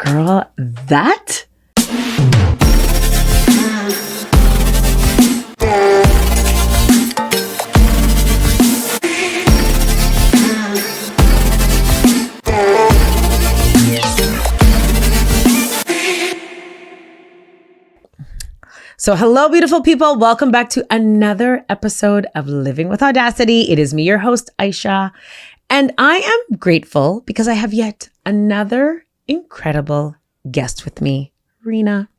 Girl, that... So hello, beautiful people. Welcome back to another episode of Living with Audacity. It is me, your host, Aisha. And I am grateful because I have yet another incredible guest with me, Karina.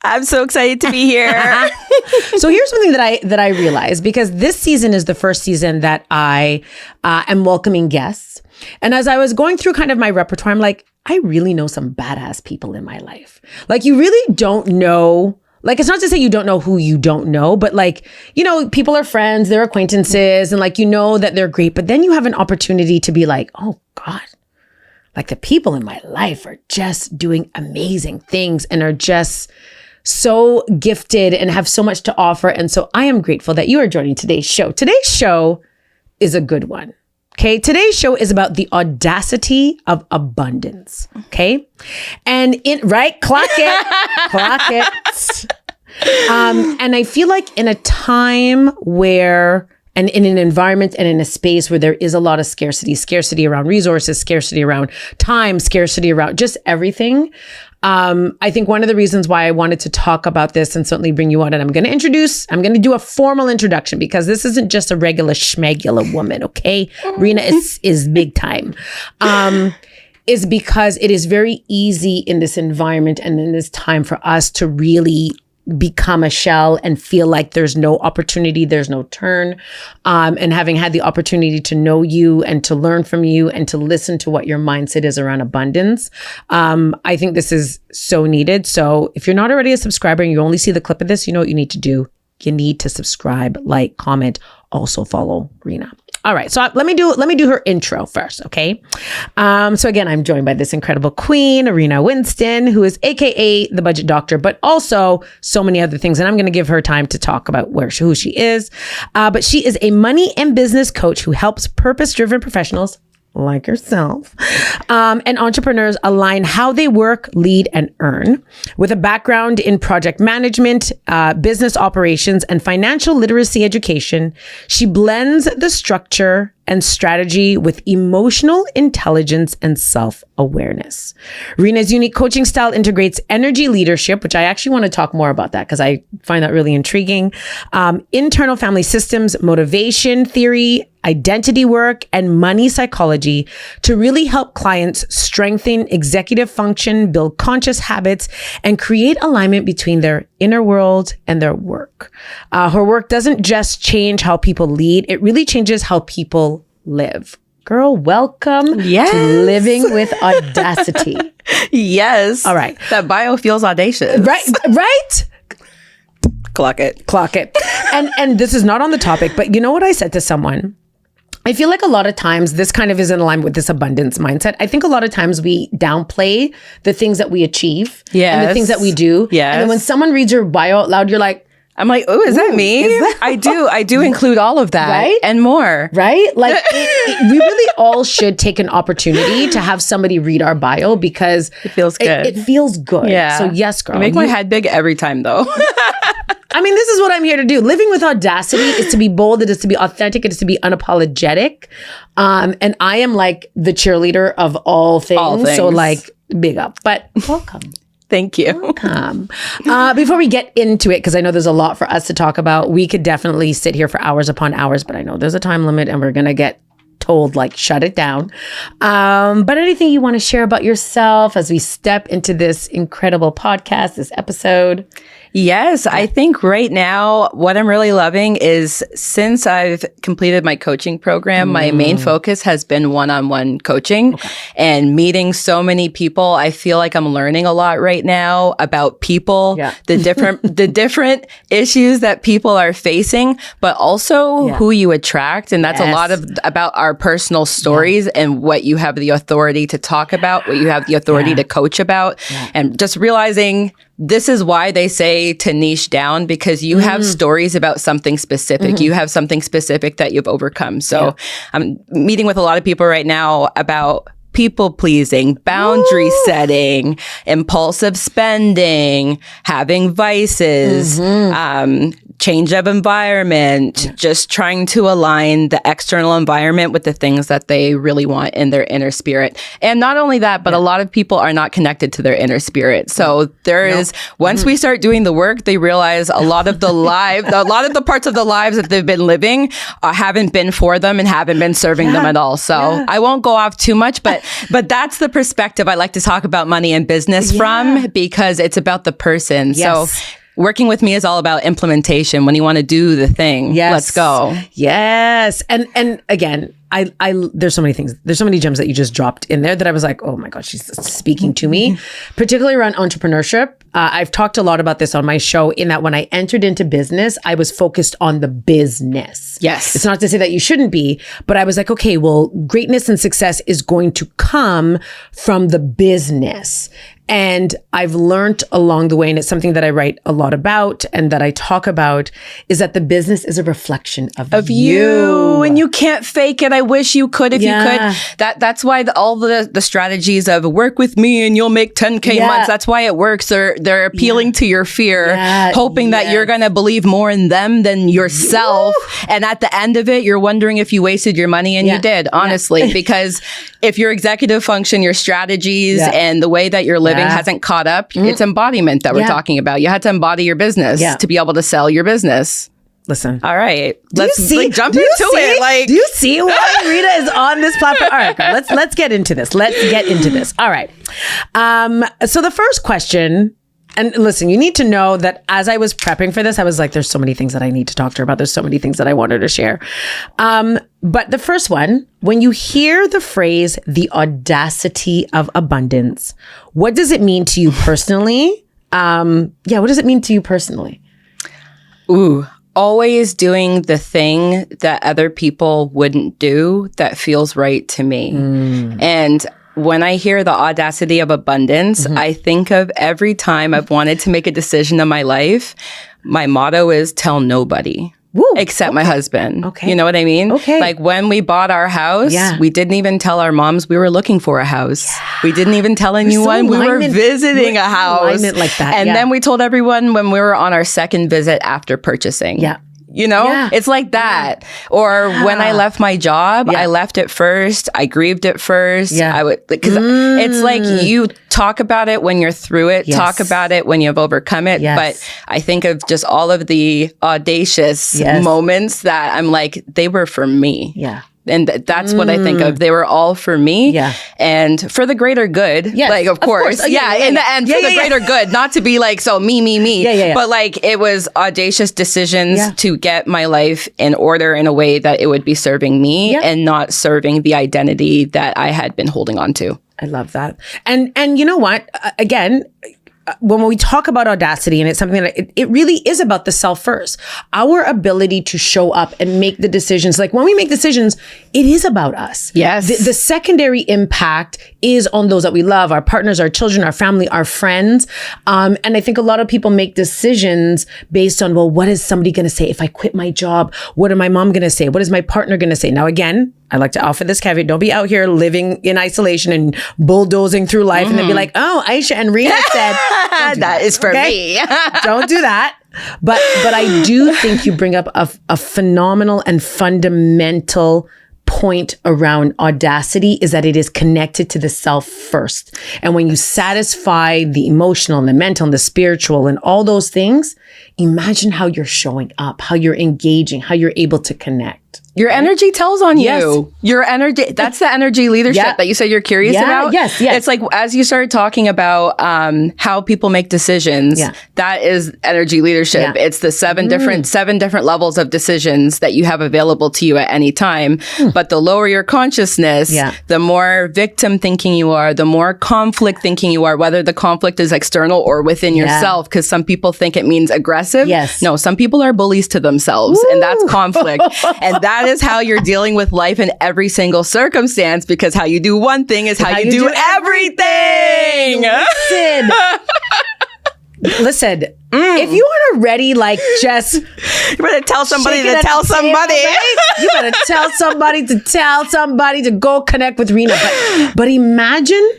I'm so excited to be here. So here's something that I realized, because this season is the first season that I am welcoming guests. And as I was going through kind of my repertoire, I'm like, I really know some badass people in my life. Like, you really don't know. Like, it's not to say you don't know who you don't know, but like, you know, people are friends, they're acquaintances, and like, you know that they're great. But then you have an opportunity to be like, oh God, like the people in my life are just doing amazing things and are just so gifted and have so much to offer. And so I am grateful that you are joining today's show. Today's show is a good one. Okay, today's show is about the audacity of abundance. Okay, and clock it. And I feel like in a time where, and in an environment and in a space where there is a lot of scarcity around resources, scarcity around time, scarcity around just everything. I think one of the reasons why I wanted to talk about this and certainly bring you on, and I'm going to do a formal introduction, because this isn't just a regular schmegula woman, okay? Rena is big time. Is because it is very easy in this environment and in this time for us to really become a shell and feel like there's no opportunity, there's no turn. And having had the opportunity to know you and to learn from you and to listen to what your mindset is around abundance, I think this is so needed. So if you're not already a subscriber and you only see the clip of this, you know what you need to do. You need to subscribe, like, comment, also follow Rena. All right, so let me do her intro first, okay? So again, I'm joined by this incredible queen, Karina Winston, who is AKA the Budget Doctor, but also so many other things. And I'm going to give her time to talk about who she is. But she is a money and business coach who helps purpose-driven professionals like yourself, and entrepreneurs align how they work, lead, and earn. With a background in project management, business operations, and financial literacy education, she blends the structure and strategy with emotional intelligence and self-awareness. Rena's unique coaching style integrates energy leadership, which I actually want to talk more about that because I find that really intriguing, internal family systems, motivation theory, identity work, and money psychology to really help clients strengthen executive function, build conscious habits, and create alignment between their inner world and their work. Her work doesn't just change how people lead, it really changes how people live. Girl, welcome to Living with Audacity. Yes. All right. That bio feels audacious. Right? Clock it. And this is not on the topic, but you know what I said to someone? I feel like a lot of times this kind of is in line with this abundance mindset. I think a lot of times we downplay the things that we achieve and the things that we do. Yes. And then when someone reads your bio out loud, you're like, I'm like, oh, is that me? I do include all of that, right? And more. Right? Like we really all should take an opportunity to have somebody read our bio because it feels good. It feels good. Yeah. So yes, girl. You make my head big every time though. I mean, this is what I'm here to do. Living with audacity is to be bold. It is to be authentic. It is to be unapologetic. And I am like the cheerleader of all things. So like big up, but welcome. Thank you. Welcome. Before we get into it, because I know there's a lot for us to talk about, we could definitely sit here for hours upon hours, but I know there's a time limit and we're going to get told like, shut it down. But anything you want to share about yourself as we step into this incredible podcast, this episode? Yes, I think right now what I'm really loving is since I've completed my coaching program, my main focus has been one-on-one coaching and meeting so many people. I feel like I'm learning a lot right now about people, the different issues that people are facing, but also who you attract. And that's a lot of about our personal stories and what you have the authority to talk about, what you have the authority to coach about, and just realizing this is why they say to niche down, because you have stories about something specific. You have something specific that you've overcome. So I'm meeting with a lot of people right now about people pleasing, boundary setting, impulsive spending, having vices, change of environment, just trying to align the external environment with the things that they really want in their inner spirit. And not only that, but a lot of people are not connected to their inner spirit. So there is, once we start doing the work, they realize a lot of the parts of the lives that they've been living haven't been for them and haven't been serving them at all. So I won't go off too much, but that's the perspective I like to talk about money and business from, because it's about the person. So working with me is all about implementation. When you want to do the thing, let's go. Yes. And again, I there's so many things. There's so many gems that you just dropped in there that I was like, oh my God, she's speaking to me, particularly around entrepreneurship. I've talked a lot about this on my show, in that when I entered into business, I was focused on the business. Yes. It's not to say that you shouldn't be, but I was like, okay, well, greatness and success is going to come from the business. And I've learned along the way, and it's something that I write a lot about and that I talk about, is that the business is a reflection of you. And you can't fake it. I wish you could if you could. That's why all the strategies of work with me and you'll make 10K months, that's why it works. They're appealing to your fear, hoping that you're going to believe more in them than yourself. And at the end of it, you're wondering if you wasted your money, and you did, honestly, because if your executive function, your strategies, and the way that you're living hasn't caught up, it's embodiment that we're talking about. You had to embody your business to be able to sell your business. Listen. All right. Let's jump into it. Like, do you see why Rita is on this platform? All right, girl, let's get into this. All right. So the first question, and listen, you need to know that as I was prepping for this, I was like, there's so many things that I need to talk to her about. There's so many things that I want her to share. But the first one, when you hear the phrase, the audacity of abundance, what does it mean to you personally? What does it mean to you personally? Always doing the thing that other people wouldn't do that feels right to me. And when I hear the audacity of abundance, I think of every time I've wanted to make a decision in my life, my motto is tell nobody. Except my husband. You know what I mean? Like when we bought our house, we didn't even tell our moms we were looking for a house. We didn't even tell anyone we were visiting a house. Like that. And then we told everyone when we were on our second visit after purchasing. You know, it's like that. Or when I left my job, I left it first. I grieved it first. I would, because it's like you talk about it when you're through it, talk about it when you've overcome it. But I think of just all of the audacious moments that I'm like, they were for me. And that's what I think of. They were all for me and for the greater good. Like, of course. In the end, for the greater good, not to be like, so me. But like, it was audacious decisions to get my life in order in a way that it would be serving me and not serving the identity that I had been holding on to. I love that. And you know what? Again, when we talk about audacity, and it's something that it really is about the self first, our ability to show up and make the decisions. Like when we make decisions, it is about us. The secondary impact is on those that we love, our partners, our children, our family, our friends. And I think a lot of people make decisions based on, well, what is somebody going to say if I quit my job? What is my mom going to say? What is my partner going to say? Now, again, I like to offer this caveat. Don't be out here living in isolation and bulldozing through life and then be like, oh, Aisha and Rita said, that is for me. Don't do that. But I do think you bring up a phenomenal and fundamental point around audacity, is that it is connected to the self first. And when you satisfy the emotional and the mental and the spiritual and all those things, imagine how you're showing up, how you're engaging, how you're able to connect. Your energy tells on you. Your energy, that's the energy leadership that you said you're curious about. It's like, as you started talking about how people make decisions, that is energy leadership. It's the seven different levels of decisions that you have available to you at any time. But the lower your consciousness, the more victim thinking you are, the more conflict thinking you are, whether the conflict is external or within yourself, because some people think it means aggressive. No, some people are bullies to themselves, and that's conflict. And that is how you're dealing with life in every single circumstance, because how you do one thing is how you do everything. Listen. Listen, if you aren't ready, like just you better tell somebody to tell somebody. Right? You better tell somebody to go connect with Rena. But imagine,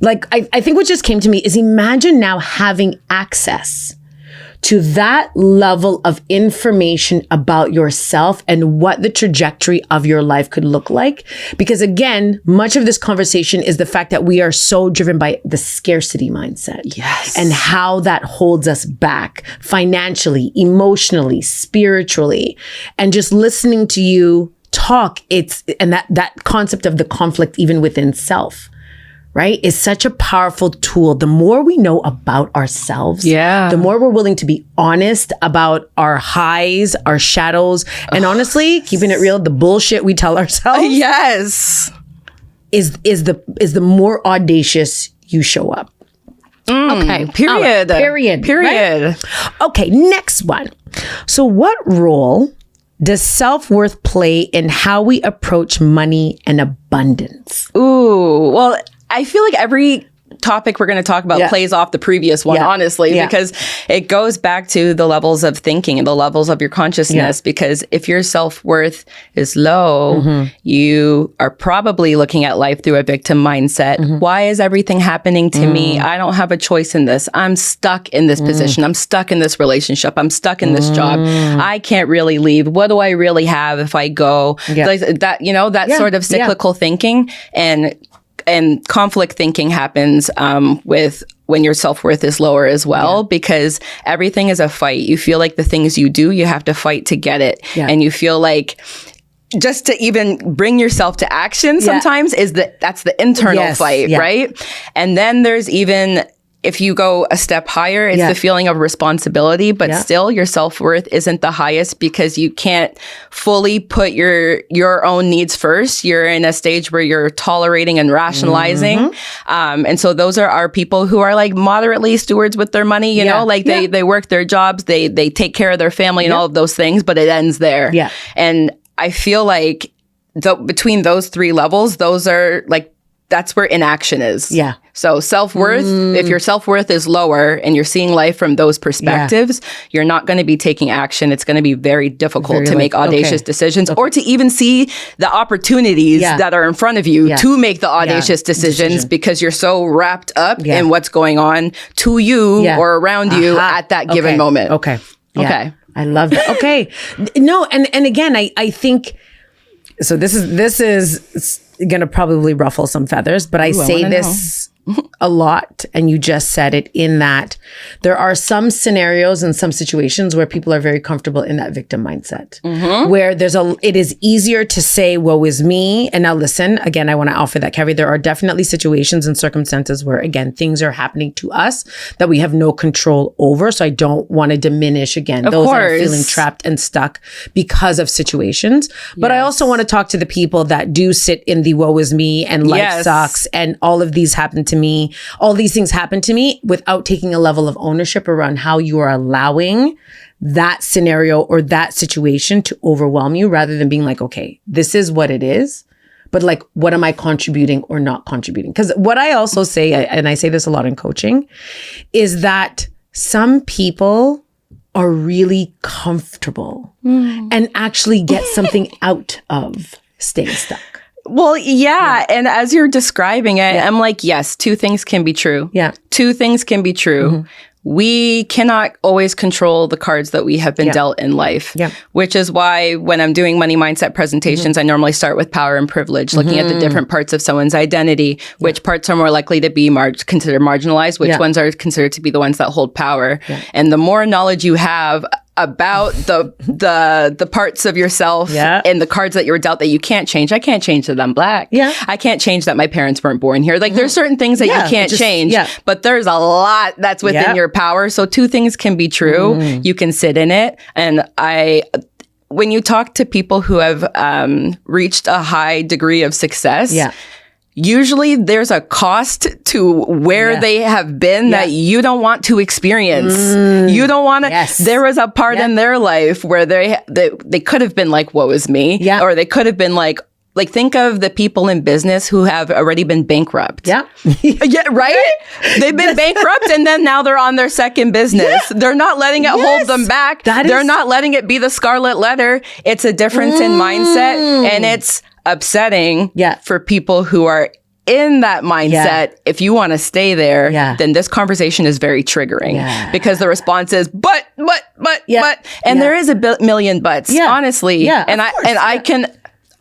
like, I think what just came to me is imagine now having access to that level of information about yourself and what the trajectory of your life could look like. Because again, much of this conversation is the fact that we are so driven by the scarcity mindset. Yes. And how that holds us back financially, emotionally, spiritually. And just listening to you talk, and that concept of the conflict even within self, right, is such a powerful tool. The more we know about ourselves, the more we're willing to be honest about our highs, our shadows, and honestly, keeping it real, the bullshit we tell ourselves. Yes. Is the more audacious you show up. Okay. Period. Right? Period. Okay, next one. So what role does self-worth play in how we approach money and abundance? Ooh, well, I feel like every topic we're going to talk about plays off the previous one, honestly, because it goes back to the levels of thinking and the levels of your consciousness. Because if your self-worth is low, you are probably looking at life through a victim mindset. Why is everything happening to me? I don't have a choice in this. I'm stuck in this position. I'm stuck in this relationship. I'm stuck in this job. I can't really leave. What do I really have if I go? Like that, that sort of cyclical thinking and conflict thinking happens with when your self-worth is lower as well, because everything is a fight. You feel like the things you do, you have to fight to get it. And you feel like just to even bring yourself to action sometimes that's the internal fight, right? And then there's even, if you go a step higher, it's the feeling of responsibility, but still your self-worth isn't the highest because you can't fully put your own needs first. You're in a stage where you're tolerating and rationalizing. And so those are our people who are like moderately stewards with their money, you know, like they work their jobs, they take care of their family and all of those things, but it ends there. And I feel like between those three levels, those are like, that's where inaction is. So self-worth, if your self-worth is lower and you're seeing life from those perspectives, you're not going to be taking action. It's going to be very difficult to make audacious decisions or to even see the opportunities that are in front of you to make the audacious decisions because you're so wrapped up in what's going on to you or around you at that given moment. Okay. I love that. Okay. No, and again, I think, so this is going to probably ruffle some feathers, but I say this a lot, and you just said it, in that there are some scenarios and some situations where people are very comfortable in that victim mindset, where it is easier to say, woe is me. And now listen, again, I want to offer that caveat. There are definitely situations and circumstances where, again, things are happening to us that we have no control over. So I don't want to diminish, again, those that are feeling trapped and stuck because of situations. But I also want to talk to the people that do sit in the woe is me and life sucks and all of these happen to me. All these things happen to me without taking a level of ownership around how you are allowing that scenario or that situation to overwhelm you, rather than being like, okay, this is what it is, but like, what am I contributing or not contributing? Because what I also say, and I say this a lot in coaching, is that some people are really comfortable and actually get something out of staying stuck. Well, and as you're describing it, I'm like, yes, two things can be true. Two things can be true. We cannot always control the cards that we have been dealt in life, which is why when I'm doing money mindset presentations, I normally start with power and privilege, looking at the different parts of someone's identity, which parts are more likely to be considered marginalized, which ones are considered to be the ones that hold power. And the more knowledge you have about the parts of yourself and the cards that you were dealt that you can't change. I can't change that I'm Black. I can't change that my parents weren't born here. Like there's certain things that you can't change, but there's a lot that's within your power. So two things can be true. You can sit in it. And when you talk to people who have reached a high degree of success, usually there's a cost to where they have been that you don't want to experience. You don't want to. There was a part in their life where they could have been like, woe is me. Or they could have been like, like, think of the people in business who have already been bankrupt. Yeah. Yeah, right? They've been bankrupt and then now they're on their second business. Yeah. They're not letting it hold them back. They're not letting it be the scarlet letter. It's a difference in mindset, and it's upsetting for people who are in that mindset. Yeah. If you want to stay there, then this conversation is very triggering because the response is, but, and there is a million buts, honestly. Yeah, and I can,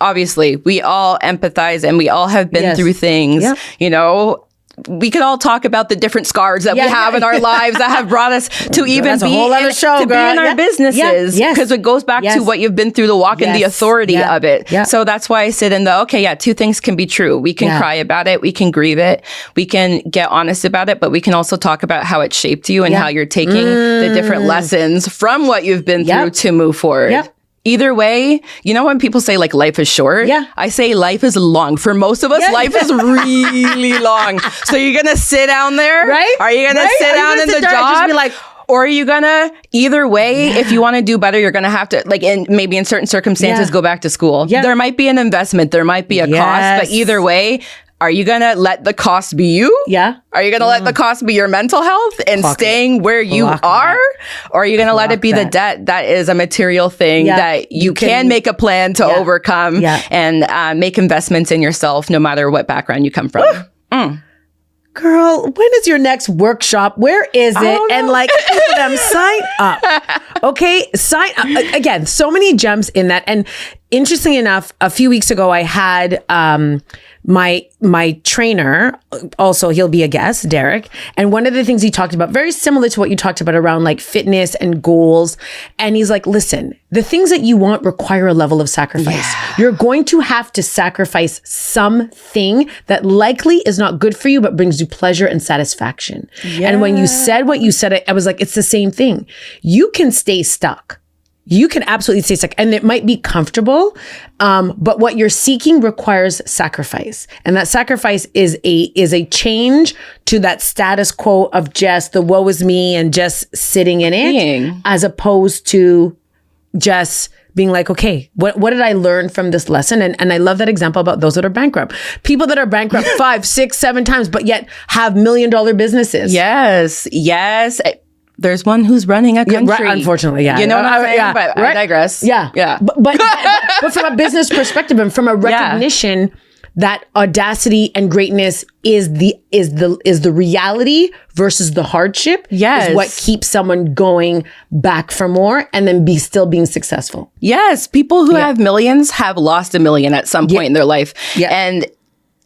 obviously, we all empathize and we all have been through things, you know. We could all talk about the different scars that we have in our lives that have brought us to even be in our businesses. Because it goes back to what you've been through, the walk and the authority of it. Yeah. So that's why I sit in the, two things can be true. We can cry about it. We can grieve it. We can get honest about it. But we can also talk about how it shaped you and how you're taking the different lessons from what you've been through to move forward. Yep. Either way, you know when people say like life is short? Yeah. I say life is long. For most of us, life is really long. So you're going to sit down there? Right? Are you going to sit down in the job? Just be like, or are you going to, either way, if you want to do better, you're going to have to, like, maybe in certain circumstances, go back to school. Yeah. There might be an investment. There might be a cost. But either way, are you going to let the cost be you? Yeah. Are you going to let the cost be your mental health and staying where you are? Or are you going to let it be the debt that is a material thing that you can make a plan to overcome and make investments in yourself no matter what background you come from? Girl, when is your next workshop? Where is it? And like, them sign up. Okay, sign up. Again, so many gems in that. And interestingly enough, a few weeks ago, I had my trainer, also he'll be a guest, Derek. And one of the things he talked about, very similar to what you talked about around like fitness and goals. And he's like, listen, the things that you want require a level of sacrifice. Yeah. You're going to have to sacrifice something that likely is not good for you, but brings you pleasure and satisfaction. Yeah. And when you said what you said, I was like, it's the same thing. You can stay stuck. You can absolutely stay stuck, and it might be comfortable, but what you're seeking requires sacrifice, and that sacrifice is a change to that status quo of just the woe is me and just sitting in it, as opposed to just being like, okay, what did I learn from this lesson? And I love that example about those that are bankrupt. People that are bankrupt 5, 6, 7 times, but yet have $1 million businesses. Yes. There's one who's running a country. Right, unfortunately, You know what I'm saying? But I digress. Yeah. But from a business perspective and from a recognition that audacity and greatness is the reality versus the hardship is what keeps someone going back for more and then still being successful. Yes. People who have millions have lost $1 million at some point in their life. Yeah. And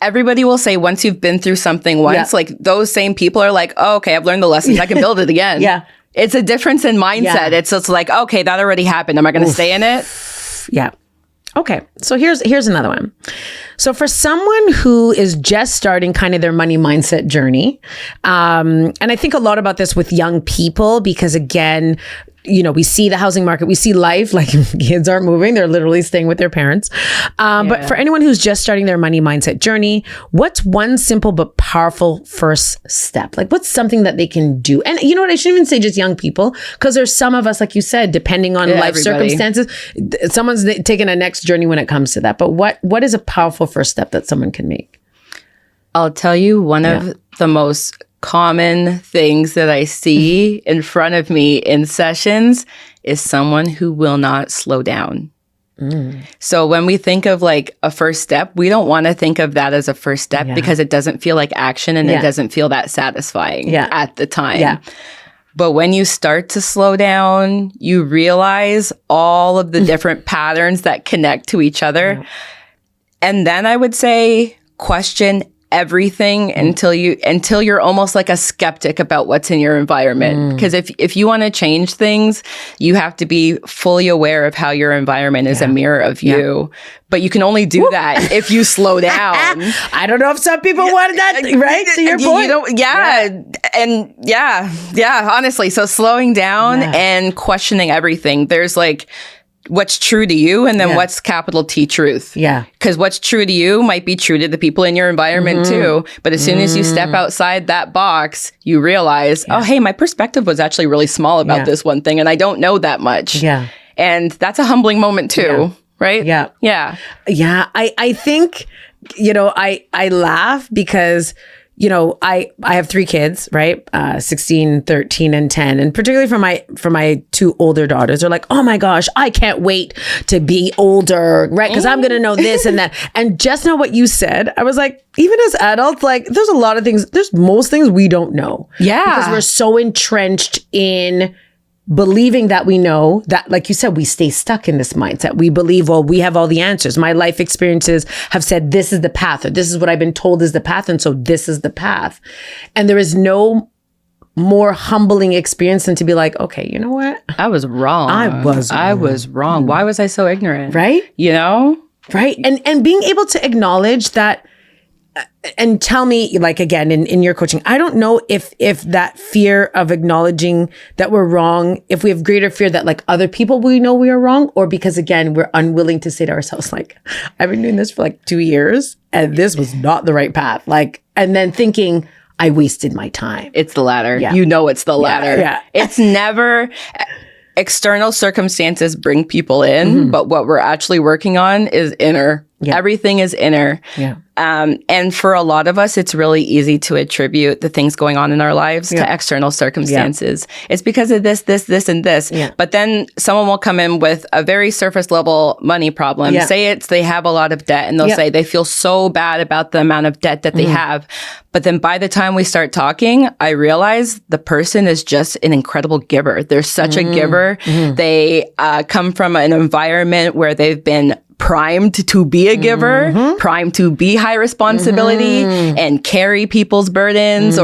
everybody will say once you've been through something once, like those same people are like, oh, okay, I've learned the lessons. I can build it again. It's a difference in mindset. Yeah. It's just like, okay, that already happened. Am I going to stay in it? Yeah. Okay. So here's another one. So for someone who is just starting kind of their money mindset journey, and I think a lot about this with young people, because again, you know, we see the housing market, we see life, like kids aren't moving, they're literally staying with their parents. But for anyone who's just starting their money mindset journey, what's one simple but powerful first step? Like what's something that they can do? And you know what, I shouldn't even say just young people, because there's some of us, like you said, depending on life circumstances, someone's taking a next journey when it comes to that. But what is a powerful first step that someone can make? I'll tell you one of the most common things that I see in front of me in sessions is someone who will not slow down. So when we think of like a first step, we don't want to think of that as a first step because it doesn't feel like action and it doesn't feel that satisfying at the time. But when you start to slow down, you realize all of the different patterns that connect to each other. And then I would say question everything until you're almost like a skeptic about what's in your environment. Because if you want to change things, you have to be fully aware of how your environment is a mirror of you. But you can only do that if you slow down. I don't know if some people want that, right? To your point. Honestly. So slowing down and questioning everything. There's like what's true to you and then what's capital T truth. Yeah. Because what's true to you might be true to the people in your environment too. But as soon as you step outside that box, you realize, oh, hey, my perspective was actually really small about this one thing and I don't know that much. Yeah. And that's a humbling moment too. right? Yeah. Yeah. Yeah. I think, I laugh because, I have 3 kids, right? 16, 13, and 10. And particularly for my 2 older daughters, they're like, oh my gosh, I can't wait to be older, right? Because I'm going to know this and that. And just now what you said, I was like, even as adults, like there's a lot of things, there's most things we don't know. Yeah. Because we're so entrenched in believing that we know that, like you said, we stay stuck in this mindset. We believe, well, we have all the answers. My life experiences have said this is the path, or this is what I've been told is the path. And so this is the path. And there is no more humbling experience than to be like, okay, you know what? I was wrong. I was wrong. Why was I so ignorant? Right? Right. And being able to acknowledge that, and tell me, like, again, in your coaching, I don't know if that fear of acknowledging that we're wrong, if we have greater fear that like other people we know we are wrong, or because again, we're unwilling to say to ourselves, like, I've been doing this for like 2 years and this was not the right path. Like, and then thinking I wasted my time. It's the latter. Yeah. It's the latter. Yeah. It's never... External circumstances bring people in, but what we're actually working on is inner. Yeah. Everything is inner. Yeah. And for a lot of us, it's really easy to attribute the things going on in our lives to external circumstances. Yeah. It's because of this, and this. Yeah. But then someone will come in with a very surface level money problem. Yeah. Say they have a lot of debt, and they'll say they feel so bad about the amount of debt that they have. But then by the time we start talking, I realize the person is just an incredible giver. They're such a giver. They come from an environment where they've been primed to be a giver, primed to be high responsibility and carry people's burdens,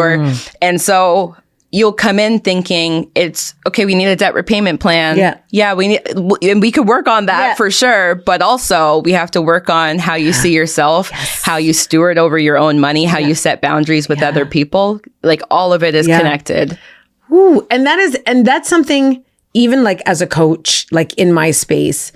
and so you'll come in thinking it's okay. We need a debt repayment plan. And we could work on that for sure. But also we have to work on how you see yourself, how you steward over your own money, how you set boundaries with other people. Like all of it is connected. Ooh, and that's something. Even like as a coach, like in my space,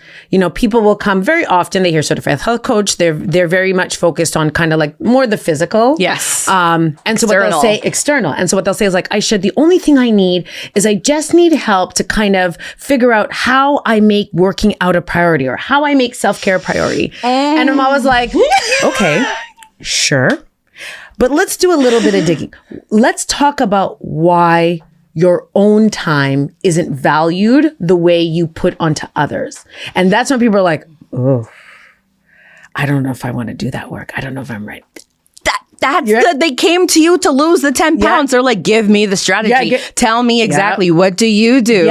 people will come very often. They hear certified health coach. They're very much focused on kind of like more the physical. Yes. And so what they'll say external. And so what they'll say is like, Aisha, the only thing I need is I just need help to kind of figure out how I make working out a priority or how I make self-care a priority. And I'm always like, okay, sure. But let's do a little bit of digging. Let's talk about why your own time isn't valued the way you put onto others. And that's when people are like, oh, I don't know if I want to do that work. I don't know if I'm right. They came to you to lose the 10 pounds. They're like, give me the strategy. Tell me exactly what do you do?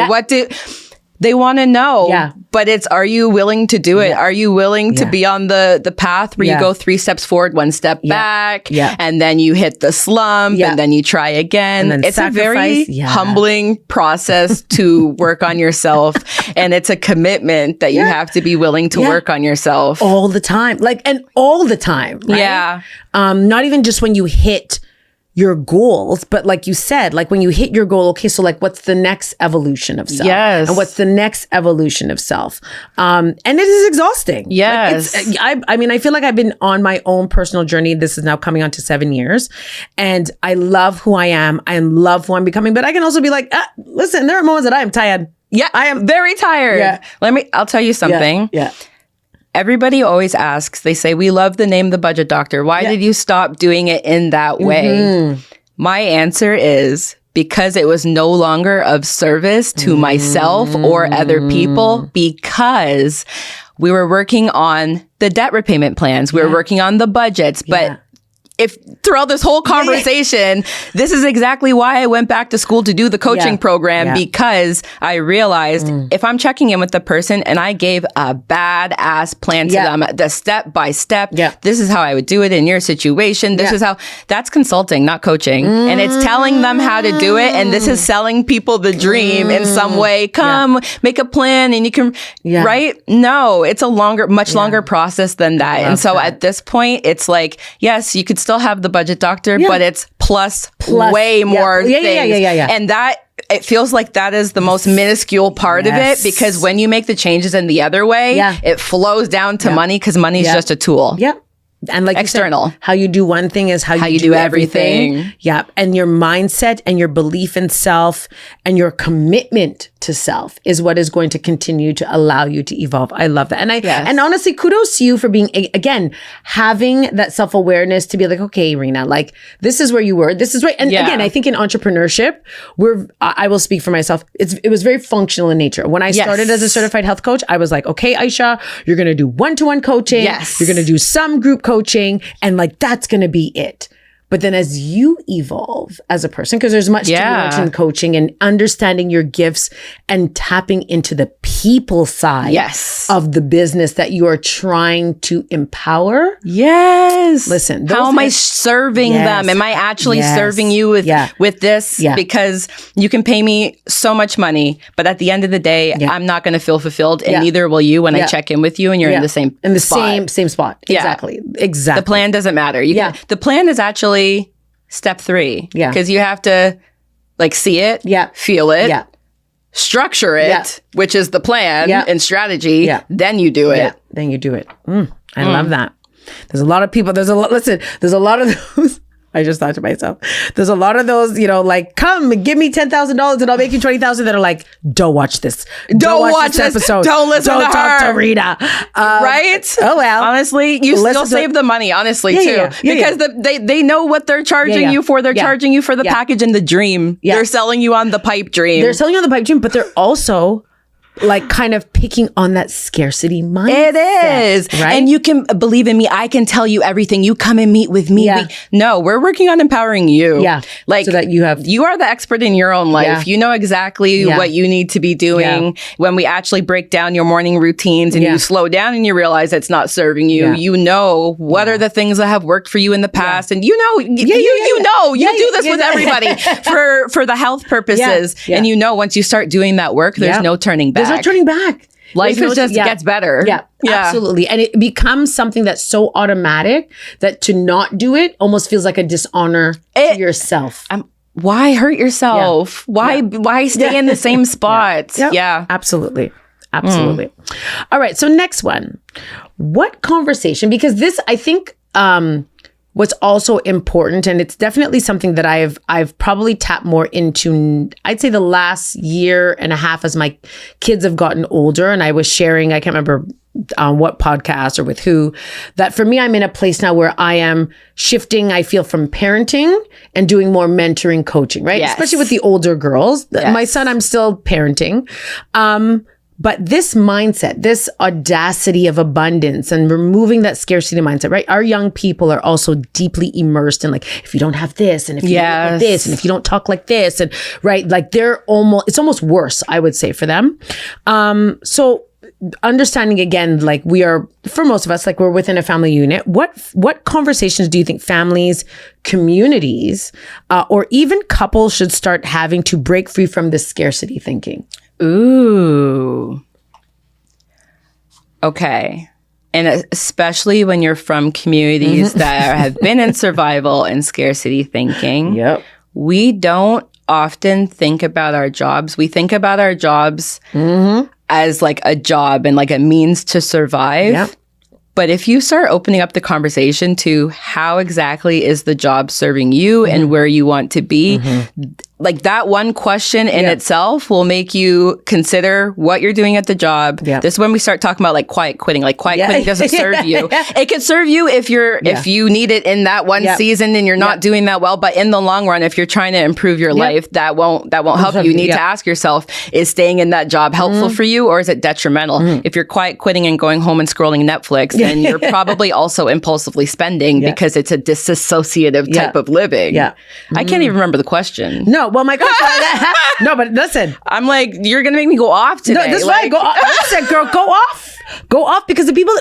They want to know, but are you willing to do it? Are you willing to be on the path where you go 3 steps forward, 1 step back, and then you hit the slump, and then you try again? And it's a very humbling process to work on yourself, and it's a commitment that you have to be willing to work on yourself. All the time. And all the time, right? Yeah. Not even just when you hit your goals, but like you said, like when you hit your goal, okay, so like what's the next evolution of self? Yes. And what's the next evolution of self? And it is exhausting. Yes. Like I feel like I've been on my own personal journey. This is now coming on to 7 years. And I love who I am. I love who I'm becoming, but I can also be like, listen, there are moments that I am tired. Yeah. I am very tired. Yeah. I'll tell you something. Yeah. Everybody always asks, they say, we love the name The Budget Doctor. Why did you stop doing it in that way? My answer is because it was no longer of service to myself or other people, because we were working on the debt repayment plans. We were working on the budgets, but if throughout this whole conversation, this is exactly why I went back to school to do the coaching program, because I realized if I'm checking in with the person and I gave a badass plan to them, the step by step, this is how I would do it in your situation. This is how, that's consulting, not coaching. And it's telling them how to do it. And this is selling people the dream in some way. Come, make a plan and you can, right? No, it's a much longer process than that. And so at this point, it's like, yes, you could still have the budget doctor, but it's plus way more things. And that, it feels like that is the most minuscule part of it, because when you make the changes in the other way, it flows down to money, because money is just a tool. And like external. You said, how you do one thing is how you do everything. Yeah. And your mindset and your belief in self and your commitment to self is what is going to continue to allow you to evolve. I love that. And and honestly, kudos to you for being, again, having that self-awareness to be like, okay, Rena, like this is where you were. This is right. And again, I think in entrepreneurship, I will speak for myself. It was very functional in nature. When I started as a certified health coach, I was like, okay, Aisha, you're going to do one-to-one coaching. Yes. You're going to do some group coaching, and like that's going to be it. But then as you evolve as a person, because there's much to learn in coaching and understanding your gifts and tapping into the people side of the business that you are trying to empower. Yes. Listen, how am I serving them? Am I actually serving you with this? Yeah. Because you can pay me so much money, but at the end of the day, I'm not going to feel fulfilled, and neither will you when I check in with you and you're in the same spot. same spot. Exactly. Exactly. The plan doesn't matter. The plan is actually step 3. Yeah. Because you have to like see it, feel it, structure it, which is the plan and strategy. Yeah. Then you do it. Yeah. Then you do it. I love that. There's a lot of people, there's a lot of those. I just thought to myself, there's a lot of those, like, come give me $10,000 and I'll make you $20,000 that are like, don't watch this. Don't watch this episode. Don't listen to her. Don't talk to Rita. Right? Oh, well. Honestly, you'll save the money, honestly, too. Because they know what they're charging you for. They're charging you for the package and the dream. They're selling you on the pipe dream. They're selling you on the pipe dream, but they're also like kind of picking on that scarcity mindset. It is. Right? And you can believe in me. I can tell you everything. You come and meet with me. Yeah. No, we're working on empowering you. Yeah. Like so that you are the expert in your own life. Yeah. You know exactly what you need to be doing. Yeah. When we actually break down your morning routines and you slow down and you realize it's not serving you, you know what are the things that have worked for you in the past. And you do this with everybody for the health purposes. Yeah. And once you start doing that work, there's no turning back. There's no turning back. Life gets better. Yeah, absolutely. And it becomes something that's so automatic that to not do it almost feels like a dishonor to yourself. Why hurt yourself? Yeah. Why stay in the same spot? Yeah. Absolutely. Absolutely. All right. So next one. What conversation? Because this, I think, what's also important, and it's definitely something that I've probably tapped more into, I'd say the last year and a half as my kids have gotten older, and I was sharing, I can't remember on what podcast or with who, that for me, I'm in a place now where I am shifting, I feel, from parenting and doing more mentoring coaching, right? Yes. Especially with the older girls. Yes. My son, I'm still parenting. But this mindset, this audacity of abundance and removing that scarcity mindset, right? Our young people are also deeply immersed in like, if you don't have this and if you don't look like this and if you don't talk like this and right, like it's almost worse, I would say, for them. So understanding again, like we are, for most of us, like we're within a family unit. What conversations do you think families, communities, or even couples should start having to break free from this scarcity thinking? Ooh. Okay. And especially when you're from communities that have been in survival and scarcity thinking, we don't often think about our jobs. We think about our jobs as like a job and like a means to survive. Yep. But if you start opening up the conversation to how exactly is the job serving you and where you want to be, like that one question in itself will make you consider what you're doing at the job. Yep. This is when we start talking about like quiet quitting. Like quiet quitting doesn't serve you. It can serve you if you need it in that one season and you're not doing that well. But in the long run, if you're trying to improve your life, that won't help you. You need to ask yourself, is staying in that job helpful for you or is it detrimental? If you're quiet quitting and going home and scrolling Netflix, then you're probably also impulsively spending because it's a disassociative type of living. Yeah. I can't even remember the question. No. Well, my question. No, but listen. I'm like, you're gonna make me go off today. No, that's right. Go off. Listen, girl, go off. Go off because the people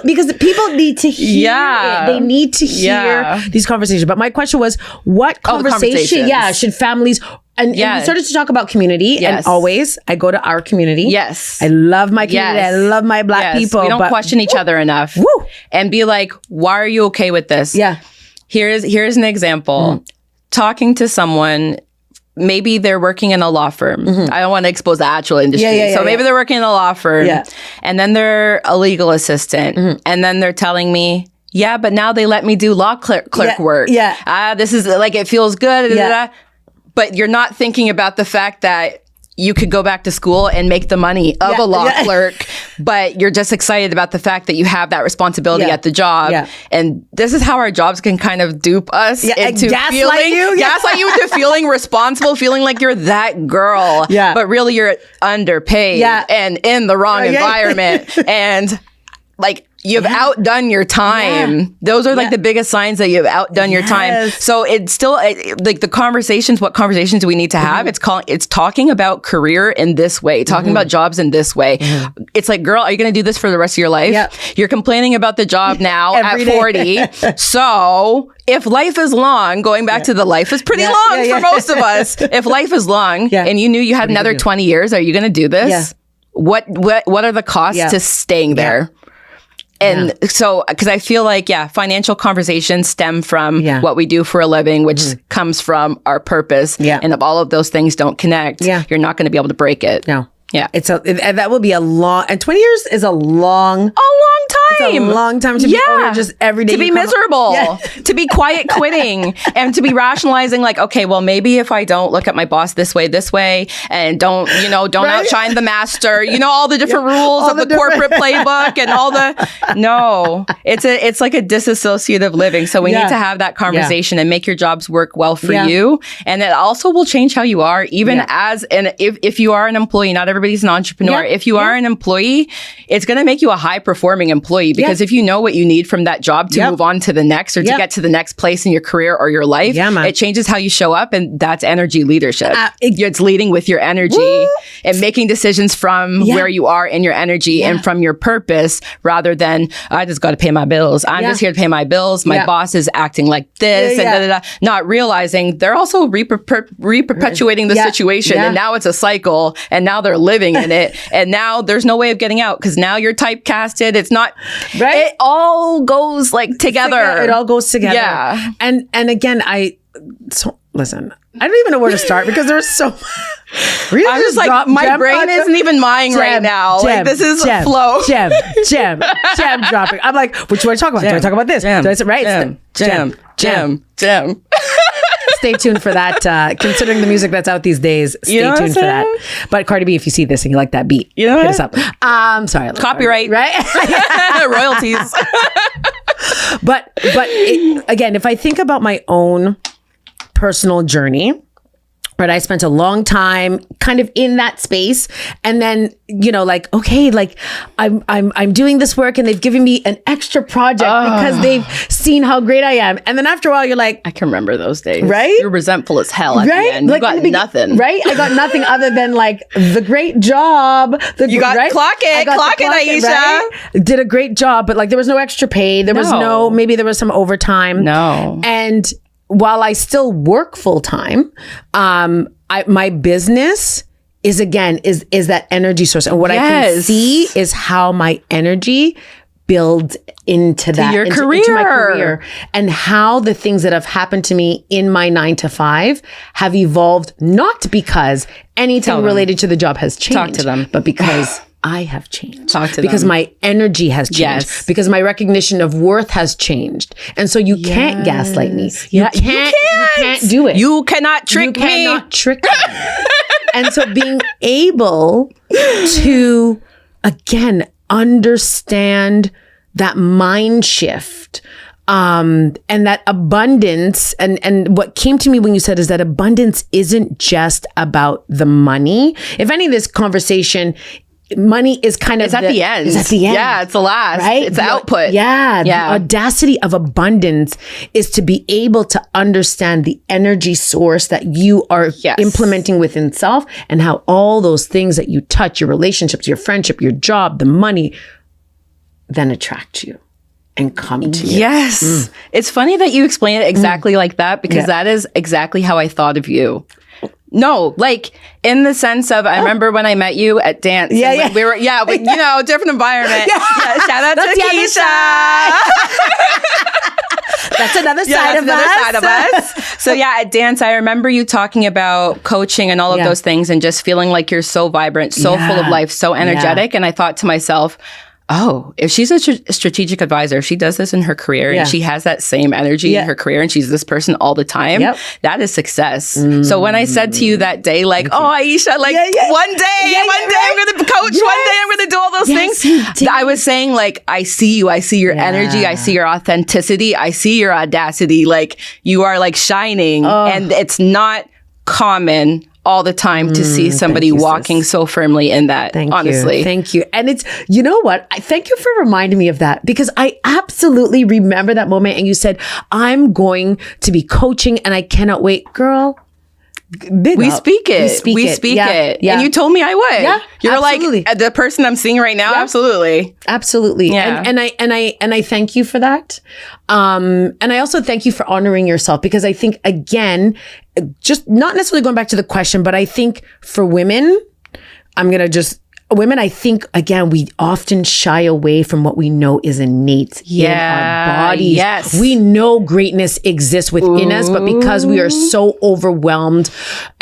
need to hear it. They need to hear these conversations. But my question was, what conversation? Should families? And we started to talk about community. And always, I go to our community. Yes. I love my community. I love my Black people. We don't question each other enough. And be like, why are you okay with this? Yeah. Here's an example. Talking to someone. Maybe they're working in a law firm. I don't want to expose the actual industry. So maybe they're working in a law firm. And then they're a legal assistant. And then they're telling me, Yeah, but now they let me do law clerk work. Yeah. This is like, it feels good. But you're not thinking about the fact that you could go back to school and make the money of a law clerk, but you're just excited about the fact that you have that responsibility at the job. Yeah. And this is how our jobs can kind of dupe us into gaslight you into feeling responsible, feeling like you're that girl. Yeah. But really you're underpaid and in the wrong environment. And like, you've outdone your time. Yeah. Those are like the biggest signs that you've outdone your time. So it's still like the conversations, what conversations do we need to have? It's talking about career in this way, talking about jobs in this way. It's like, girl, are you going to do this for the rest of your life? Yep. You're complaining about the job now at 40. So if life is long, going back to the life is pretty long for most of us. If life is long and you knew you had another 20 years, are you going to do this? Yeah. What are the costs to staying there? And so, because I feel like, financial conversations stem from what we do for a living, which comes from our purpose. Yeah. And if all of those things don't connect, you're not going to be able to break it. No. Yeah. That will be a long, and 20 years is a long time. It's a long time to be just every day. To be miserable, to be quiet quitting, and to be rationalizing like, okay, well, maybe if I don't look at my boss this way, and don't outshine the master, all the different rules of the corporate playbook and all it's like a disassociative living. So we need to have that conversation and make your jobs work well for you. And it also will change how you are, even if you are an employee, not everybody's an entrepreneur. If you are an employee, it's going to make you a high performing employee because if you know what you need from that job to move on to the next or to get to the next place in your career or your life, it changes how you show up. And that's energy leadership. It's leading with your energy and making decisions from where you are in your energy and from your purpose rather than, I just got to pay my bills. I'm just here to pay my bills. My boss is acting like this and not realizing they're also re-perpetuating the situation. And now it's a cycle and now they're living in it. And now there's no way of getting out because now you're typecasted. It's not, it all goes like together. It all goes together. Yeah. And again, listen, I don't even know where to start because there's so really I'm just like, my brain isn't even mine right now. Like, this is flow. Gem dropping. I'm like, which do I talk about? Do I talk about this? Gem. Stay tuned for that. Considering the music that's out these days, stay tuned for that. But Cardi B, if you see this and you like that beat, hit us up. Sorry. Copyright. Right? Royalties. But again, if I think about my own personal journey, right, I spent a long time kind of in that space, and then I'm doing this work, and they've given me an extra project because they've seen how great I am, and then after a while, you're like, I can remember those days, right? You're resentful as hell at the end. You got nothing, right? I got nothing other than like the great job. Clock it, Aisha. Right? Did a great job, but like there was no extra pay. There was maybe there was some overtime. No, and while I still work full time, my business is that energy source, and what I can see is how my energy builds into that into my career, and how the things that have happened to me in my 9-to-5 have evolved, not because anything related to the job has changed, talk to them, but because I have changed. Talk to because them. My energy has changed. Because my recognition of worth has changed. And so you can't gaslight me. You can't do it. You cannot trick me. You cannot trick me. And so being able to, again, understand that mind shift, and that abundance, and what came to me when you said is that abundance isn't just about the money. If any of this conversation, money is kind of at the end. It's at the end. Yeah, it's the last. Right? It's the output. Yeah. The audacity of abundance is to be able to understand the energy source that you are implementing within self, and how all those things that you touch, your relationships, your friendship, your job, the money, then attract you and come to you. Yes. It's funny that you explain it exactly like that, because that is exactly how I thought of you. No, like in the sense of, I remember when I met you at dance. We were, different environment. Shout out to Keisha. That's another side of us. So at dance, I remember you talking about coaching and all of those things, and just feeling like you're so vibrant, so full of life, so energetic. And I thought to myself, oh, if she's a strategic advisor, she does this in her career and she has that same energy in her career and she's this person all the time, that is success. So when I said to you that day, like, oh, Aisha, like one day I'm going to coach, one day I'm going to do all those things. I was saying, like, I see you. I see your energy. I see your authenticity. I see your audacity. Like, you are like shining. And it's not common all the time to see somebody walking so firmly in that, honestly. Thank you. And it's, you know what? I thank you for reminding me of that, because I absolutely remember that moment. And you said, I'm going to be coaching and I cannot wait. Girl, we speak it. We speak it. And you told me I would. Yeah, you're absolutely. Like the person I'm seeing right now. Absolutely. Yeah. And I thank you for that. And I also thank you for honoring yourself, because I think, again, just not necessarily going back to the question, but I think for women, women, I think, again, we often shy away from what we know is innate in our bodies. Yes. We know greatness exists within us, but because we are so overwhelmed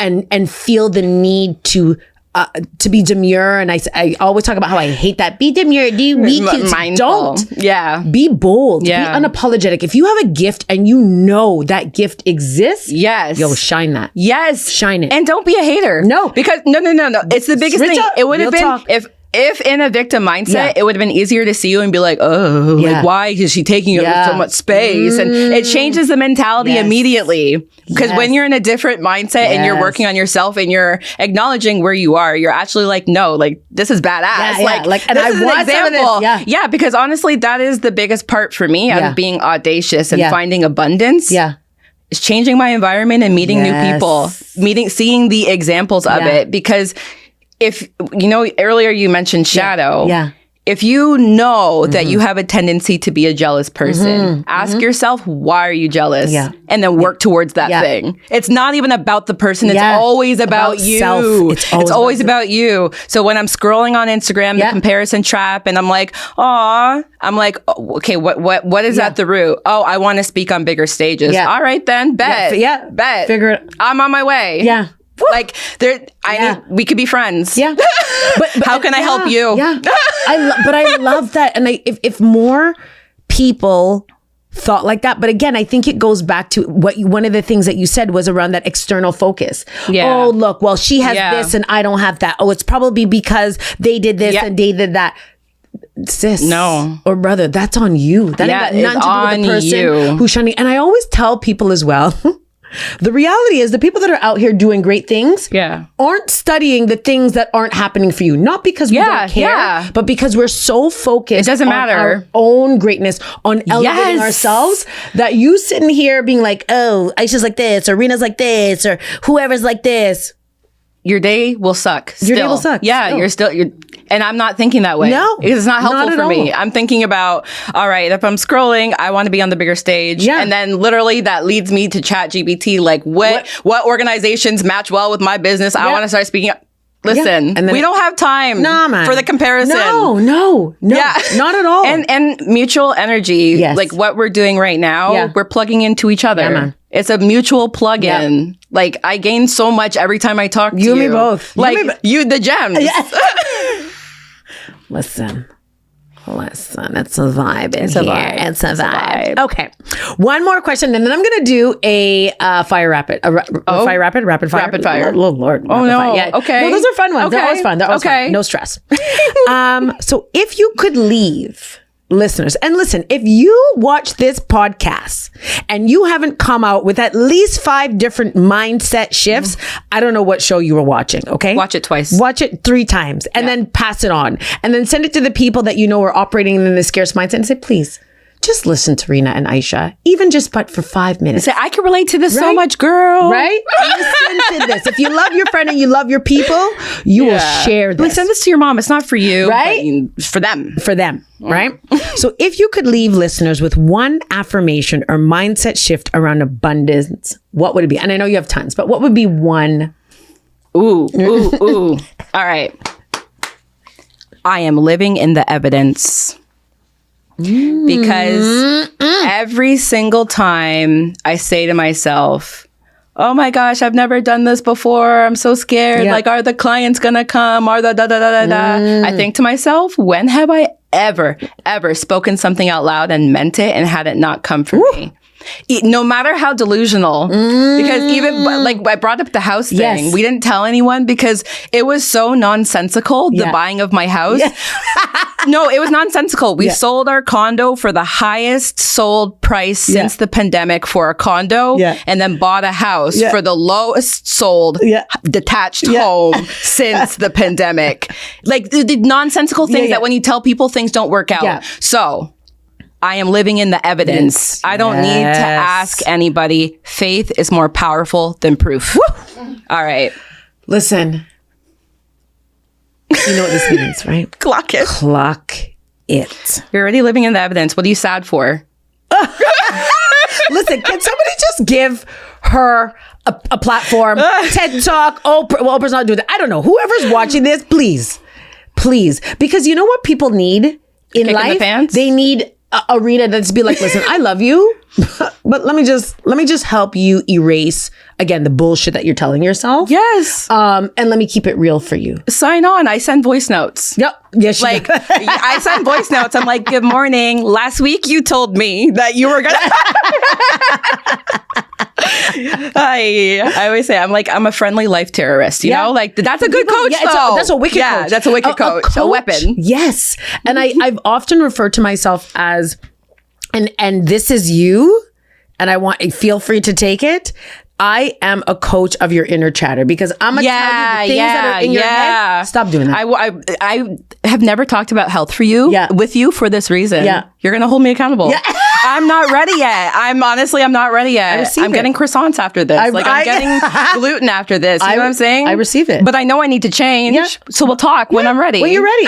and feel the need to be demure, and I always talk about how I hate that. Be demure. Do you be cute? Don't. Yeah. Be bold. Yeah. Be unapologetic. If you have a gift and you know that gift exists, yo, shine that. Yes. Shine it. And don't be a hater. No. Because no. It's the biggest thing. It would have been if in a victim mindset, it would have been easier to see you and be like, oh, like, why is she taking up so much space? And it changes the mentality immediately. Because when you're in a different mindset and you're working on yourself and you're acknowledging where you are, you're actually like, no, like, this is badass. And I want some of this. Yeah, because honestly, that is the biggest part for me of being audacious and finding abundance. Yeah. Is changing my environment and meeting new people, seeing the examples of it. Because if, you know, earlier you mentioned shadow. Yeah. If you know that you have a tendency to be a jealous person, ask yourself, why are you jealous? Yeah. And then work towards that thing. It's not even about the person. It's always about you. Self. It's always about you. So when I'm scrolling on Instagram, the comparison trap, and I'm like, aw, I'm like, oh, okay, what is at the root? Oh, I want to speak on bigger stages. Yeah. All right, then, bet. Bet. Figure it. I'm on my way. Yeah. Like we could be friends. Yeah. But how can I help you? Yeah. But I love that. And if more people thought like that, but again, I think it goes back to one of the things that you said was around that external focus. Yeah. Oh, look, well, she has this and I don't have that. Oh, it's probably because they did this and they did that. Sis, no, or brother, that's on you. That ain't got nothing to do with the person who's shining. And I always tell people as well, the reality is the people that are out here doing great things aren't studying the things that aren't happening for you. Not because we don't care, but because we're so focused on our own greatness, on elevating ourselves, that you sitting here being like, oh, Aisha's like this, or Rena's like this, or whoever's like this. Your day will suck. Still. Your day will suck. Yeah, still. And I'm not thinking that way. No. It's not helpful for me. I'm thinking about, all right, if I'm scrolling, I want to be on the bigger stage. Yeah. And then literally that leads me to ChatGPT, like what organizations match well with my business? I want to start speaking up. Listen, and we don't have time for the comparison. No, not at all. And mutual energy, like what we're doing right now, we're plugging into each other. Yeah, it's a mutual plug-in. Yeah. Like, I gain so much every time I talk to you. You and me both. Like, you the gems. Yes. Listen, it's a vibe in here. It's a vibe. Okay. One more question, and then I'm going to do a rapid fire. Oh, Lord. Oh, no. Yeah. Okay. No, those are fun ones. Okay. They're always fun. Fun. No stress. So if you could leave listeners, and listen, if you watch this podcast and you haven't come out with at least 5 different mindset shifts, I don't know what show you were watching. Okay. Watch it twice. Watch it 3 times and then pass it on, and then send it to the people that you know are operating in the scarce mindset and say, please, just listen to Rena and Aisha, even just but for 5 minutes. Say, I can relate to this so much, girl. Right? Listen to this. If you love your friend and you love your people, you will share this. Like, send this to your mom. It's not for you, right? But for them. For them, right? So if you could leave listeners with one affirmation or mindset shift around abundance, what would it be? And I know you have tons, but what would be one? Ooh. All right. I am living in the evidence. Because every single time I say to myself, oh my gosh, I've never done this before. I'm so scared. Like, are the clients going to come? Are the da-da-da-da-da? I think to myself, when have I ever spoken something out loud and meant it and had it not come from me. No matter how delusional, because even like I brought up the house thing, Yes. we didn't tell anyone because it was so nonsensical, the buying of my house. Yeah. No, it was nonsensical. We sold our condo for the highest sold price since the pandemic for a condo, and then bought a house for the lowest sold detached home since the pandemic. Like the nonsensical things that when you tell people things don't work out. Yeah. So I am living in the evidence. I don't need to ask anybody. Faith is more powerful than proof. All right. Listen. You know what this means, right? Clock it. Clock it. You're already living in the evidence. What are you sad for? Listen, can somebody just give her a platform? TED Talk, Oprah. Well, Oprah's not doing that. I don't know. Whoever's watching this, please. Because you know what people need in life? They need a Rita that's be like, listen, I love you, but let me just help you erase again the bullshit that you're telling yourself. Yes. And let me keep it real for you. Sign on. I send voice notes. Yep. Yes. Like I send voice notes. I'm like, good morning. Last week you told me that you were gonna. I always say I'm a friendly life terrorist. You know, like that's a good coach. That's a wicked coach. Yeah, that's a wicked coach. A weapon. Yes. And I've often referred to myself as, and this is you, and feel free to take it. I am a coach of your inner chatter because I'm going to tell you the things that are in your head. Stop doing that. I have never talked about health for you with you for this reason. Yeah. You're going to hold me accountable. Yeah. I'm not ready yet. I'm not ready yet. I'm getting croissants after this. I'm getting gluten after this. You know what I'm saying? I receive it. But I know I need to change. Yeah. So we'll talk when I'm ready. When you're ready.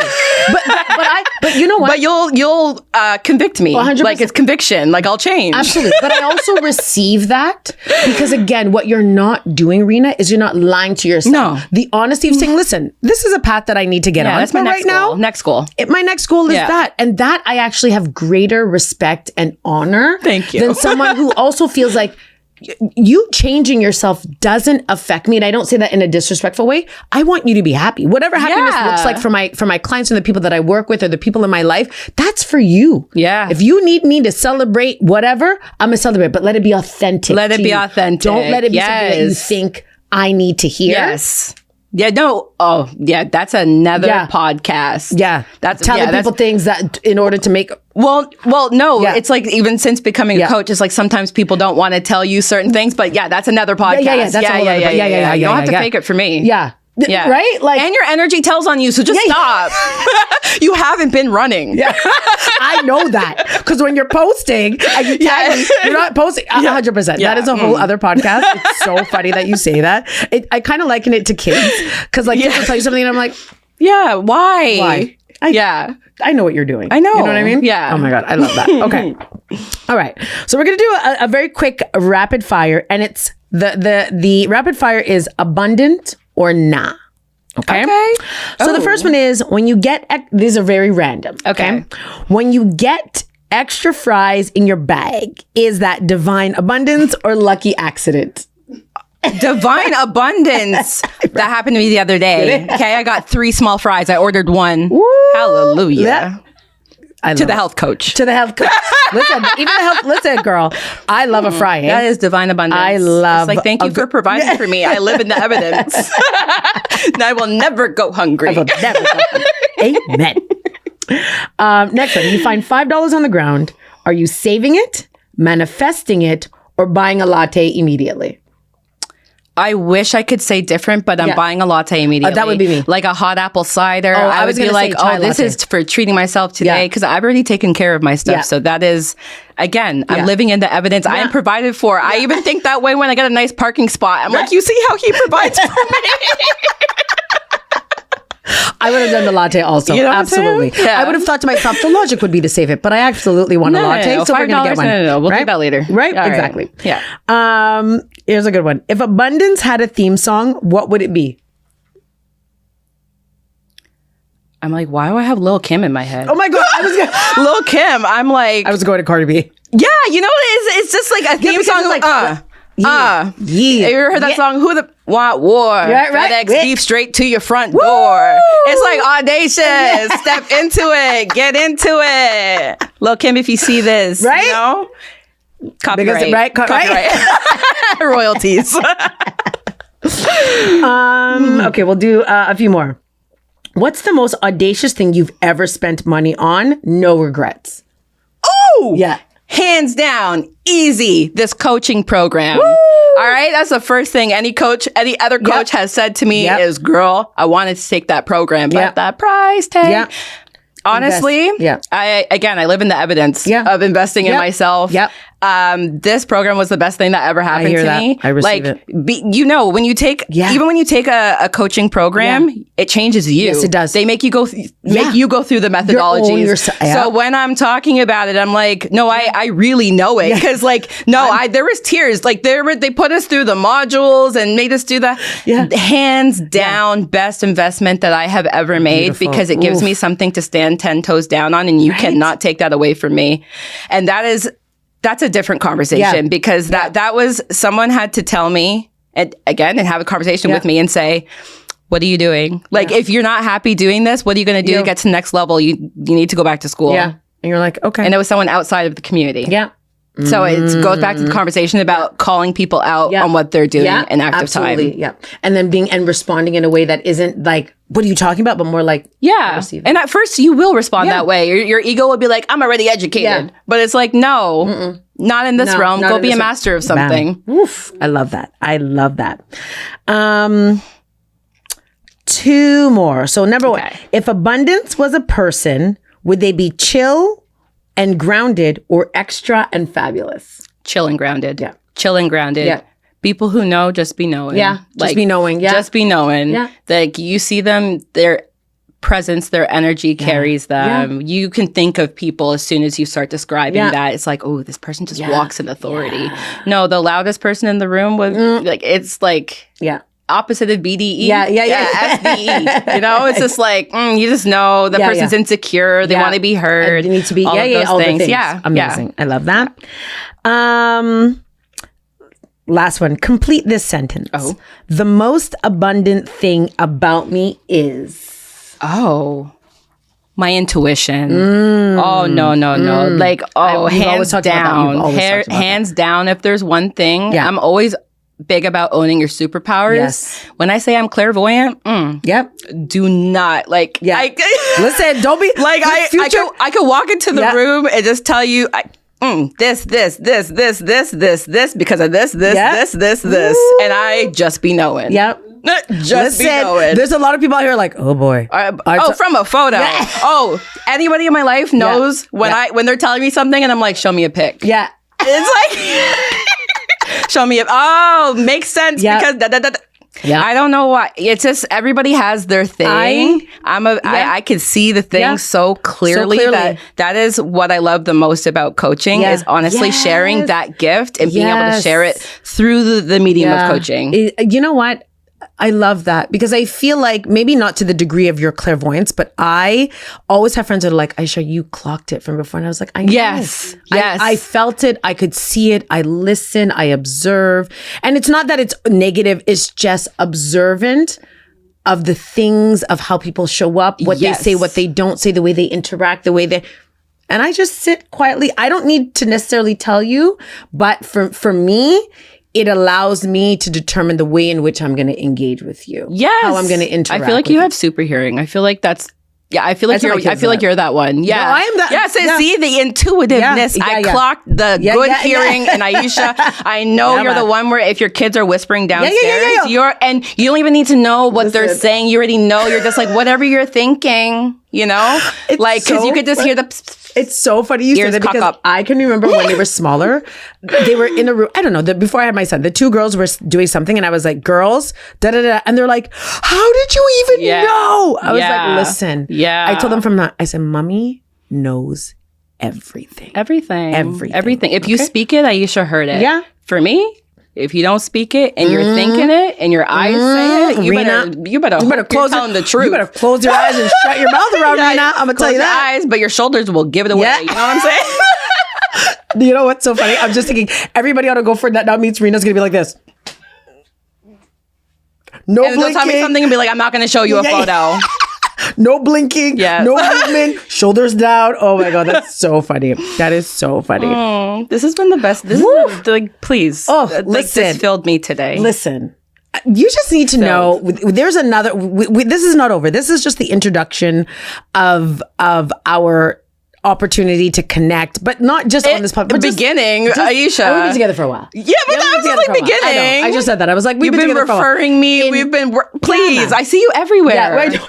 but you know what? But you'll convict me. 100%. Like it's conviction. Like I'll change. Absolutely. But I also receive that because again, what you're not doing, Rena, is you're not lying to yourself. No. The honesty of saying, listen, this is a path that I need to get on. That's my next goal. Next goal. My next goal is that. And that I actually have greater respect and honor than someone who also feels like you changing yourself doesn't affect me. And I don't say that in a disrespectful way. I want you to be happy. Whatever happiness looks like for my clients and the people that I work with or the people in my life, that's for you. Yeah. If you need me to celebrate whatever, I'm going to celebrate, but let it be authentic. Let it be authentic. Don't let it be something that you think I need to hear. Yes. Yeah, no. Oh, yeah. That's another podcast. Yeah. That's telling people things that in order to make. Well, no. Yeah. It's like even since becoming a coach, it's like sometimes people don't want to tell you certain things, but that's another podcast. Yeah. You don't have to fake it for me. Yeah. Yeah. Right? Like, and your energy tells on you, so just stop. You haven't been running. Yeah. I know that. Because when you're posting and you tag me, you're not posting 100%. That is a whole other podcast. It's so funny that you say that. I kind of liken it to kids. Because like kids will tell you something and I'm like, why? I know what you're doing. I know. You know what I mean? Yeah. Oh my God. I love that. Okay. All right. So we're going to do a very quick rapid fire. And it's the rapid fire is abundant or nah. Okay. So the first one is when you get, these are very random. Okay. When you get extra fries in your bag, is that divine abundance or lucky accident? Divine abundance. That happened to me the other day. Okay. I got 3 small fries. I ordered 1. Woo! Hallelujah. To the health coach. Listen, even the health. Listen, girl, I love a fry. That is divine abundance. I love. It's like, thank you for providing for me. I live in the evidence. And I will never go hungry. Amen. Next one. You find $5 on the ground. Are you saving it, manifesting it, or buying a latte immediately? I wish I could say different, but I'm buying a latte immediately. That would be me. Like a hot apple cider. I would be like, this is for treating myself today because I've already taken care of my stuff. Yeah. So that is, again, I'm living in the evidence. I am provided for. I even think that way when I get a nice parking spot. I'm like, you see how he provides for me? I would have done the latte also. You know absolutely. I would have thought to myself, the logic would be to save it, but I absolutely want a latte. So we're going to get one. No. We'll do that later. Right? All exactly. Right. Yeah. Here's a good one. If abundance had a theme song, what would it be? I'm like, why do I have Lil' Kim in my head? Oh my God. Lil' Kim. I'm like. I was going to Cardi B. Yeah. You know, it's just like a theme song. Like, Yeah. Have you ever heard that song? Who the want war? Right. FedEx beef straight to your front door. It's like audacious. Step into it. Get into it. Lil' Kim, if you see this, right? You know? Copyright. Because, Copyright. Royalties. Okay, we'll do a few more. What's the most audacious thing you've ever spent money on? No regrets. Oh! Yeah. Hands down, easy, this coaching program. Woo! All right, that's the first thing any other coach has said to me is, girl, I wanted to take that program, but that price tag. Yeah. Honestly, I live in the evidence of investing in myself. Yep. This program was the best thing that ever happened to me. I receive it. When you take even when you take a coaching program, it changes you. Yes, it does. They make you go through the methodologies. So when I'm talking about it, I'm like, no, I really know it because there was tears. Like they put us through the modules and made us do the hands down best investment that I have ever made because it gives me something to stand 10 toes down on, and you cannot take that away from me. And that's a different conversation because that was someone had to tell me and have a conversation with me and say, what are you doing? Like, if you're not happy doing this, what are you going to do to get to the next level? You need to go back to school. Yeah. And you're like, okay. And it was someone outside of the community. Yeah. So it goes back to the conversation about calling people out on what they're doing in active time. Yeah. And then responding in a way that isn't like, what are you talking about? But more like, and at first you will respond that way. Your ego will be like, I'm already educated. But it's like, no, not in this realm. Go be a master of something. Oof. I love that. Two more. So number one, if abundance was a person, would they be chill and grounded or extra and fabulous? Chill and grounded. Yeah. Chill and grounded. Yeah. People who know, just be knowing. Yeah. Just be knowing. Yeah. Just be knowing. Yeah. Like you see them, their presence, their energy carries them. Yeah. You can think of people as soon as you start describing that. It's like, oh, this person just walks in authority. Yeah. No, the loudest person in the room was it's like opposite of BDE. Yeah. SDE. You know, it's just like, you just know the person's insecure. They want to be heard. They need to be, all those things. things. Yeah. Amazing. I love that. Last one. Complete this sentence. Oh. The most abundant thing about me is... my intuition. Oh, no. Like, hands down. Hands down, if there's one thing, I'm always big about owning your superpowers. Yes. When I say I'm clairvoyant, do not listen, don't be like I could walk into the room and just tell you this because of this, and I just be knowing. Yep. Just be knowing. There's a lot of people out here like, oh boy. From a photo. Anybody in my life knows when they're telling me something and I'm like, show me a pic. Yeah. It's like show me makes sense because I don't know why. It's just everybody has their thing. I can see the thing so clearly that is what I love the most about coaching is honestly sharing that gift and being able to share it through the medium of coaching. You know what? I love that because I feel like maybe not to the degree of your clairvoyance, but I always have friends that are like, Aisha, you clocked it from before. And I was like, I know. Yes. I felt it. I could see it. I listen. I observe. And it's not that it's negative. It's just observant of the things of how people show up, what they say, what they don't say, the way they interact, the way they... And I just sit quietly. I don't need to necessarily tell you, but for me... it allows me to determine the way in which I'm going to engage with you. Yes. How I'm going to interact. I feel like you have super hearing. I feel like that's... Yeah, I feel like you're that one. Yeah. No, I am that. Yes, see the intuitiveness. I clocked the good hearing and Aisha. I know you're the one where if your kids are whispering downstairs, and you don't even need to know what they're saying. You already know. You're just like, whatever you're thinking, you know? Like, because you could just hear the... It's so funny you say that because I can remember when they were smaller, they were in a room, I don't know, before I had my son, the two girls were doing something and I was like, girls, da-da-da. And they're like, how did you even know? I was like, listen. Yeah. I told them I said, mommy knows everything. Everything. If you speak it, Aisha heard it. Yeah. For me, if you don't speak it and you're thinking it and your eyes say it, you better close telling the truth. You better close your eyes and shut your mouth around Rena. I'm gonna tell you that. Close your eyes, but your shoulders will give it away. You know what I'm saying? You know what's so funny? I'm just thinking everybody ought to go for that now meets Rena's gonna be like this. No and blinking. they'll tell me something and be like, I'm not going to show you a photo. No blinking. Yes. No movement. Shoulders down. Oh my God, that's so funny. That is so funny. Oh, this has been the best. This is like, please. Oh, like, listen. this filled me today. Listen. You just need to know. There's another. This is not over. This is just the introduction of our opportunity to connect, but not just on this podcast. The beginning, Aisha. We've been together for a while. Yeah, but that was like beginning. I just said that. I was like, we've been referring me. We've been. Please, I see you everywhere. Yeah, I know.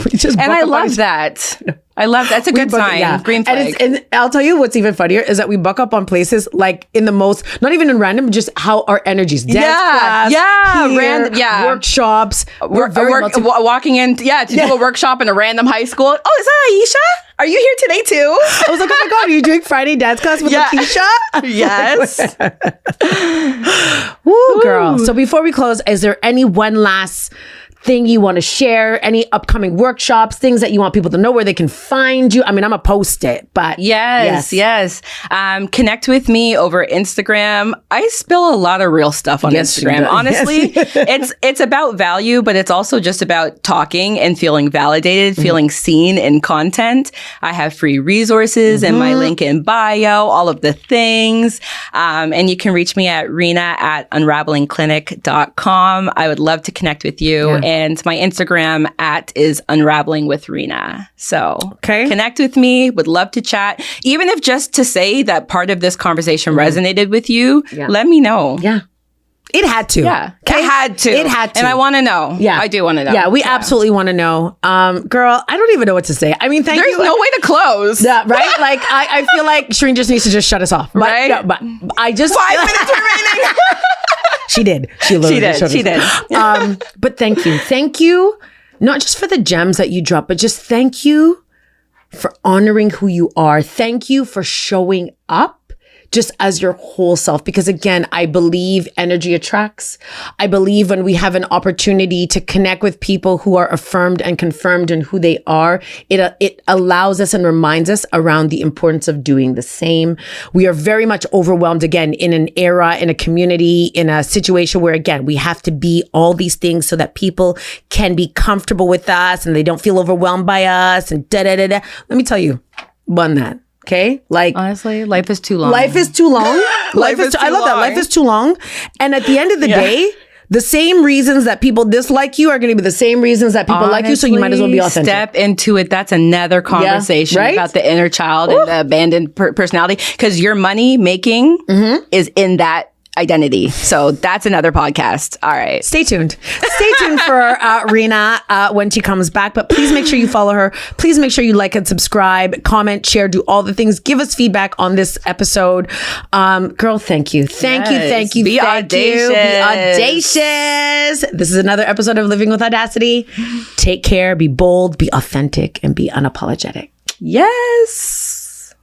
We just and I love that. I love that's a good sign. Yeah. Green flag. And I'll tell you what's even funnier is that we buck up on places like in the most, not even in random, just how our energies. Dance class, here, workshops. Walking in, to do a workshop in a random high school. Oh, is that Aisha? Are you here today too? I was like, oh my God, are you doing Friday dance class with Lakeisha? Yes. Woo, girl. So before we close, is there any one last thing you want to share? Any upcoming workshops, things that you want people to know where they can find you? I mean, I'm going to post it, but yes. Connect with me over Instagram. I spill a lot of real stuff on Instagram. Honestly, it's about value, but it's also just about talking and feeling validated, feeling seen in content. I have free resources in my link in bio, all of the things. And you can reach me at rena@unravelingclinic.com. I would love to connect with you. Yeah. And my Instagram is unraveling with Rena. So connect with me. Would love to chat. Even if just to say that part of this conversation resonated with you, let me know. Yeah. It had to. Yeah. It had to. And I want to know. Yeah. I do want to know. Yeah, we absolutely want to know. Girl, I don't even know what to say. I mean, thank you. There's no way to close. Yeah, right? Like, I feel like Shireen just needs to just shut us off. But, right? No, but I just... 5 minutes remaining. She did. She did. But thank you. Thank you, not just for the gems that you drop, but just thank you for honoring who you are. Thank you for showing up just as your whole self. Because again, I believe energy attracts. I believe when we have an opportunity to connect with people who are affirmed and confirmed in who they are, it allows us and reminds us around the importance of doing the same. We are very much overwhelmed again in an era, in a community, in a situation where again, we have to be all these things so that people can be comfortable with us and they don't feel overwhelmed by us and da-da-da-da. Let me tell you, bun that. Okay. Like honestly, life is too long. Life is too long. I love that. Life is too long. And at the end of the day, the same reasons that people dislike you are going to be the same reasons that people like you. So you might as well be authentic. Step into it. That's another conversation about the inner child and the abandoned personality. Because your money making is in that identity. So that's another podcast. All right. Stay tuned. Stay tuned for Rena when she comes back. But please make sure you follow her. Please make sure you like and subscribe, comment, share, do all the things. Give us feedback on this episode. Girl, thank you. Thank you. Be audacious. Be audacious. This is another episode of Living with Audacity. Take care. Be bold. Be authentic. And be unapologetic. Yes.